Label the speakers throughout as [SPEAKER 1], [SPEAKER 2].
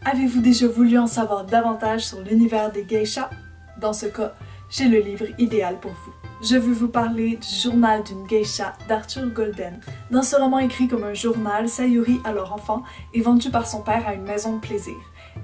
[SPEAKER 1] Avez-vous déjà voulu en savoir davantage sur l'univers des geishas? Dans ce cas, j'ai le livre idéal pour vous. Je veux vous parler du journal d'une geisha d'Arthur Golden. Dans ce roman écrit comme un journal, Sayuri, alors enfant, est vendue par son père à une maison de plaisir.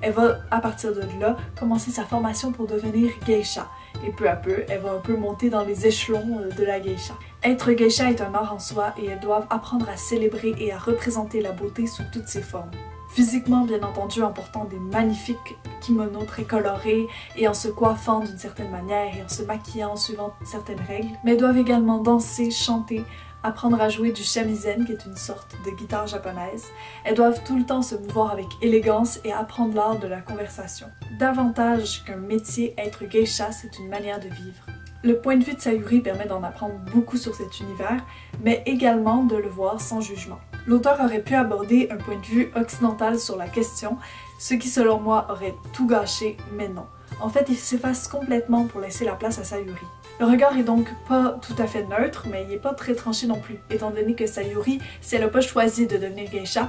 [SPEAKER 1] Elle va, à partir de là, commencer sa formation pour devenir geisha. Et peu à peu, elle va un peu monter dans les échelons de la geisha. Être geisha est un art en soi et elles doivent apprendre à célébrer et à représenter la beauté sous toutes ses formes. Physiquement, bien entendu, en portant des magnifiques kimonos très colorés et en se coiffant d'une certaine manière et en se maquillant suivant certaines règles, mais elles doivent également danser, chanter, apprendre à jouer du shamisen, qui est une sorte de guitare japonaise. Elles doivent tout le temps se mouvoir avec élégance et apprendre l'art de la conversation. Davantage qu'un métier, être geisha, c'est une manière de vivre. Le point de vue de Sayuri permet d'en apprendre beaucoup sur cet univers, mais également de le voir sans jugement. L'auteur aurait pu aborder un point de vue occidental sur la question, ce qui selon moi aurait tout gâché, mais non. En fait, il s'efface complètement pour laisser la place à Sayuri. Le regard est donc pas tout à fait neutre, mais il n'est pas très tranché non plus, étant donné que Sayuri, si elle n'a pas choisi de devenir geisha,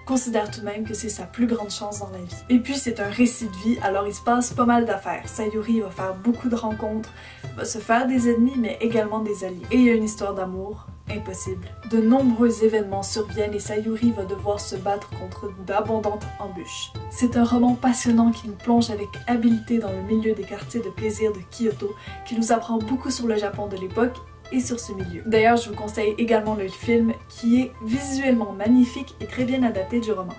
[SPEAKER 1] considère tout de même que c'est sa plus grande chance dans la vie. Et puis c'est un récit de vie, alors il se passe pas mal d'affaires. Sayuri va faire beaucoup de rencontres, va se faire des ennemis, mais également des alliés. Et il y a une histoire d'amour impossible. De nombreux événements surviennent et Sayuri va devoir se battre contre d'abondantes embûches. C'est un roman passionnant qui nous plonge avec habileté dans le milieu des quartiers de plaisir de Kyoto, qui nous apprend beaucoup sur le Japon de l'époque et sur ce milieu. D'ailleurs, je vous conseille également le film qui est visuellement magnifique et très bien adapté du roman.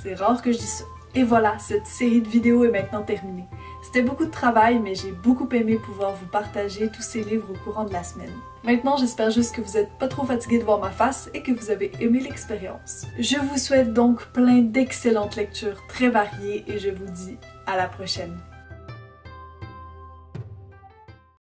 [SPEAKER 1] C'est rare que je dise ça. Et voilà, cette série de vidéos est maintenant terminée. C'était beaucoup de travail, mais j'ai beaucoup aimé pouvoir vous partager tous ces livres au courant de la semaine. Maintenant, j'espère juste que vous n'êtes pas trop fatigué de voir ma face et que vous avez aimé l'expérience. Je vous souhaite donc plein d'excellentes lectures très variées et je vous dis à la prochaine.